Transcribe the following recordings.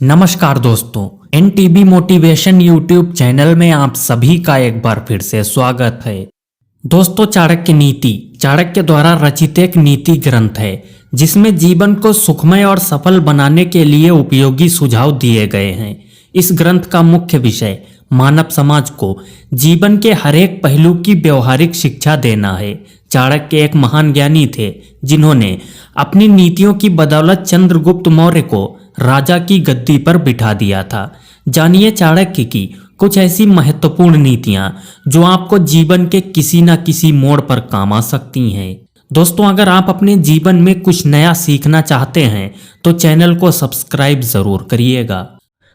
नमस्कार दोस्तों, NTB motivation YouTube channel में आप सभी का एक बार फिर से स्वागत है। दोस्तों, चाणक्य नीति चाणक्य द्वारा रचित एक नीति ग्रंथ है जिसमें जीवन को सुखमय और सफल बनाने के लिए उपयोगी सुझाव दिए गए हैं। इस ग्रंथ का मुख्य विषय मानव समाज को जीवन के हर एक पहलू की व्यवहारिक शिक्षा देना है। चाणक्य एक महान ज्ञानी थे जिन्होंने अपनी नीतियों की बदौलत चंद्रगुप्त मौर्य को राजा की गद्दी पर बिठा दिया था। जानिए चाणक्य की कुछ ऐसी महत्वपूर्ण नीतियां जो आपको जीवन के किसी न किसी मोड़ पर काम आ सकती हैं। दोस्तों, अगर आप अपने जीवन में कुछ नया सीखना चाहते हैं तो चैनल को सब्सक्राइब जरूर करिएगा।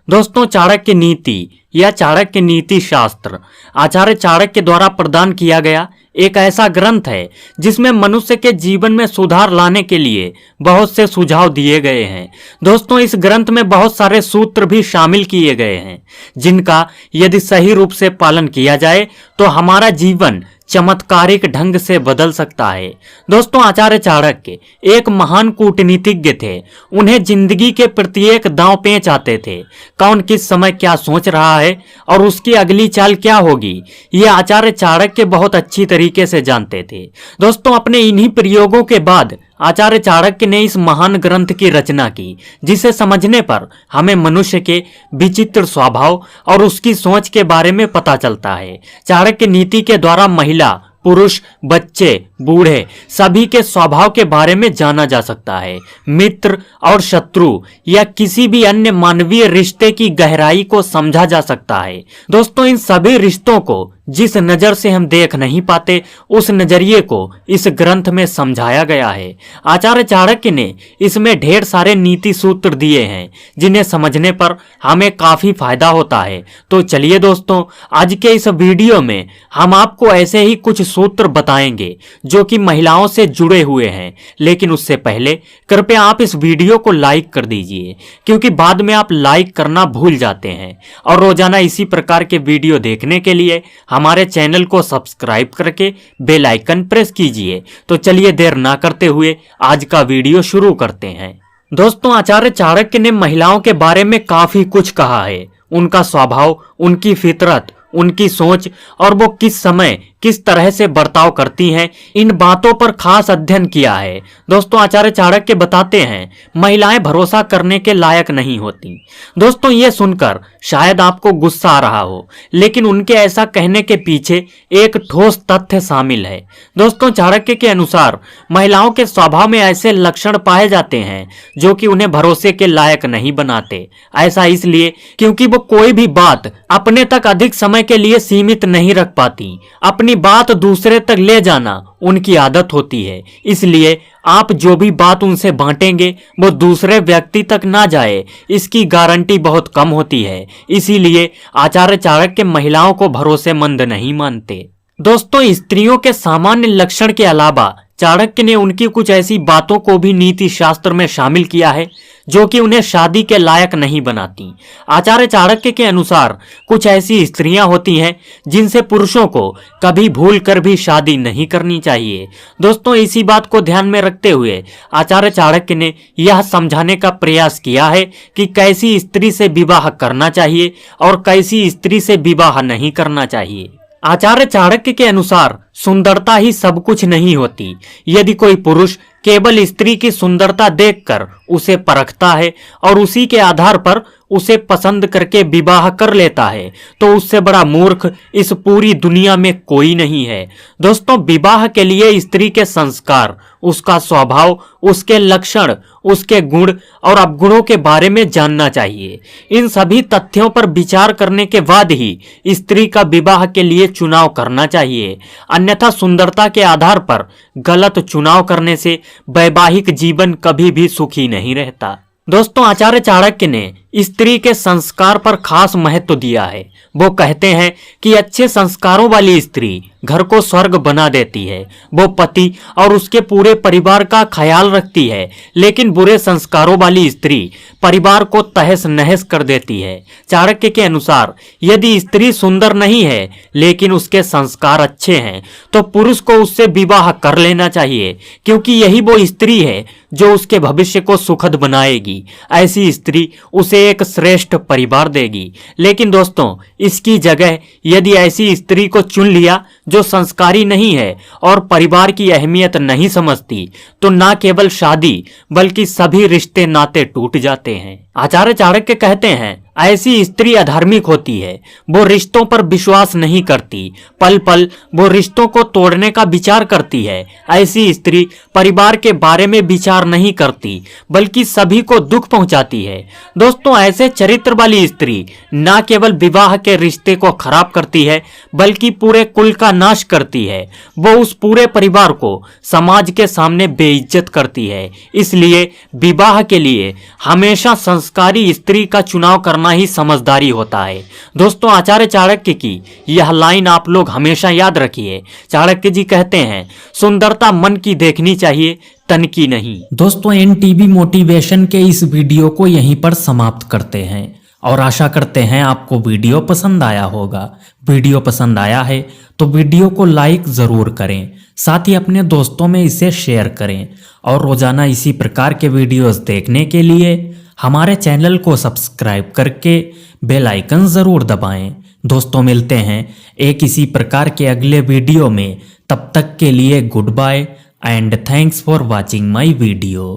दोस्तों, चाणक्य नीति या चाणक्य नीति शास्त्र आचार्य चाणक्य द्वारा प्रदान किया गया एक ऐसा ग्रंथ है जिसमें मनुष्य के जीवन में सुधार लाने के लिए बहुत से सुझाव दिए गए हैं। दोस्तों, इस ग्रंथ में बहुत सारे सूत्र भी शामिल किए गए हैं जिनका यदि सही रूप से पालन किया जाए तो हमारा जीवन चमत्कारिक ढंग से बदल सकता है। दोस्तों, आचार्य चाणक्य एक महान कूटनीतिज्ञ थे। उन्हें जिंदगी के प्रत्येक दांव पेच आते थे। कौन किस समय क्या सोच रहा है और उसकी अगली चाल क्या होगी, ये आचार्य चाणक्य बहुत अच्छी तरीके से जानते थे। दोस्तों, अपने इन्हीं प्रयोगों के बाद आचार्य चाणक्य ने इस महान ग्रंथ की रचना की, जिसे समझने पर हमें मनुष्य के विचित्र स्वभाव और उसकी सोच के बारे में पता चलता है। चाणक्य नीति के द्वारा महिला, पुरुष, बच्चे, बूढ़े सभी के स्वभाव के बारे में जाना जा सकता है। मित्र और शत्रु या किसी भी अन्य मानवीय रिश्ते की गहराई को समझा जा सकता है। दोस्तों, इन सभी रिश्तों को जिस नजर से हम देख नहीं पाते उस नजरिए को इस ग्रंथ में समझाया गया है। आचार्य चाणक्य ने इसमें ढेर सारे नीति सूत्र दिए हैं जिन्हें समझने पर हमें काफी फायदा होता है। तो चलिए दोस्तों, आज के इस वीडियो में हम आपको ऐसे ही कुछ सूत्र बताएंगे जो कि महिलाओं से जुड़े हुए हैं। लेकिन उससे पहले कृपया आप इस वीडियो को लाइक कर दीजिए, क्योंकि बाद में आप लाइक करना भूल जाते हैं। और रोजाना इसी प्रकार के वीडियो देखने के लिए हमारे चैनल को सब्सक्राइब करके बेल आइकन प्रेस कीजिए। तो चलिए देर ना करते हुए आज का वीडियो शुरू करते हैं। दोस्तों, आचार्य चाणक्य ने महिलाओं के बारे में काफी कुछ कहा है। उनका स्वभाव, उनकी फितरत, उनकी सोच और वो किस समय किस तरह से बर्ताव करती हैं, इन बातों पर खास अध्ययन किया है। दोस्तों, आचार्य चाणक्य बताते हैं महिलाएं भरोसा करने के लायक नहीं होती। दोस्तों, ये सुनकर शायद आपको गुस्सा आ रहा हो, लेकिन उनके ऐसा कहने के पीछे एक ठोस तथ्य शामिल है। दोस्तों, चाणक्य के अनुसार महिलाओं के स्वभाव में ऐसे लक्षण पाए जाते हैं जो कि उन्हें भरोसे के लायक नहीं बनाते। ऐसा इसलिए क्योंकि वो कोई भी बात अपने तक अधिक समय के लिए सीमित नहीं रख पाती। अपनी बात दूसरे तक ले जाना उनकी आदत होती है। इसलिए आप जो भी बात उनसे बांटेंगे वो दूसरे व्यक्ति तक ना जाए, इसकी गारंटी बहुत कम होती है। इसीलिए आचार्य चाणक्य महिलाओं को भरोसेमंद नहीं मानते। दोस्तों, स्त्रियों के सामान्य लक्षण के अलावा चाणक्य ने उनकी कुछ ऐसी बातों को भी नीति शास्त्र में शामिल किया है जो कि उन्हें शादी के लायक नहीं बनाती। आचार्य चाणक्य के अनुसार कुछ ऐसी स्त्रियां होती हैं जिनसे पुरुषों को कभी भूल कर भी शादी नहीं करनी चाहिए। दोस्तों, इसी बात को ध्यान में रखते हुए आचार्य चाणक्य ने यह समझाने का प्रयास किया है कि कैसी स्त्री से विवाह करना चाहिए और कैसी स्त्री से विवाह नहीं करना चाहिए। आचार्य चाणक्य के अनुसार सुंदरता ही सब कुछ नहीं होती। यदि कोई पुरुष केवल स्त्री की सुंदरता देखकर उसे परखता है और उसी के आधार पर उसे पसंद करके विवाह कर लेता है तो उससे बड़ा मूर्ख इस पूरी दुनिया में कोई नहीं है। दोस्तों, विवाह के लिए स्त्री के संस्कार, उसका स्वभाव, उसके लक्षण, उसके गुण और अवगुणों के बारे में जानना चाहिए। इन सभी तथ्यों पर विचार करने के बाद ही स्त्री का विवाह के लिए चुनाव करना चाहिए। अन्यथा सुंदरता के आधार पर गलत चुनाव करने से वैवाहिक जीवन कभी भी सुखी नहीं रहता। दोस्तों, आचार्य चाणक्य ने स्त्री के संस्कार पर खास महत्व दिया है। वो कहते हैं कि अच्छे संस्कारों वाली स्त्री घर को स्वर्ग बना देती है। वो पति और उसके पूरे परिवार का ख्याल रखती है, लेकिन बुरे संस्कारों वाली स्त्री परिवार को तहस नहस कर देती है। चाणक्य के अनुसार यदि स्त्री सुंदर नहीं है लेकिन उसके संस्कार अच्छे हैं तो पुरुष को उससे विवाह कर लेना चाहिए, क्योंकि यही वो स्त्री है जो उसके भविष्य को सुखद बनाएगी। ऐसी स्त्री उसे एक श्रेष्ठ परिवार देगी। लेकिन दोस्तों, इसकी जगह यदि ऐसी स्त्री को चुन लिया जो संस्कारी नहीं है और परिवार की अहमियत नहीं समझती, तो न केवल शादी बल्कि सभी रिश्ते नाते टूट जाते हैं। आचार्य चाणक्य कहते हैं, ऐसी स्त्री अधार्मिक होती है, वो रिश्तों पर विश्वास नहीं करती, पल पल वो रिश्तों को तोड़ने का विचार करती है। ऐसी स्त्री परिवार के बारे में विचार नहीं करती बल्कि सभी को दुख पहुंचाती है। दोस्तों, ऐसे चरित्र वाली स्त्री न केवल विवाह के रिश्ते को खराब करती है बल्कि पूरे कुल का नाश करती है। वो उस पूरे परिवार को समाज के सामने बेइज्जत करती है। इसलिए विवाह के लिए हमेशा संस्कारी स्त्री का चुनाव करना ही समझदारी होता है। दोस्तों, आचार्य चाणक्य की यह लाइन आप लोग हमेशा याद रखिए। चाणक्य जी कहते हैं, सुंदरता मन की देखनी चाहिए, तन की नहीं। दोस्तों, एनटीबी मोटिवेशन के इस वीडियो को यहीं पर समाप्त करते हैं और आशा करते हैं आपको वीडियो पसंद आया होगा। वीडियो पसंद आया है तो वीडियो को लाइक जरूर करें, साथ ही अपने दोस्तों में इसे शेयर करें और रोजाना इसी प्रकार के वीडियोस देखने के लिए हमारे चैनल को सब्सक्राइब करके बेल आइकन जरूर दबाएं। दोस्तों, मिलते हैं एक इसी प्रकार के अगले वीडियो में। तब तक के लिए goodbye and thanks for watching my video.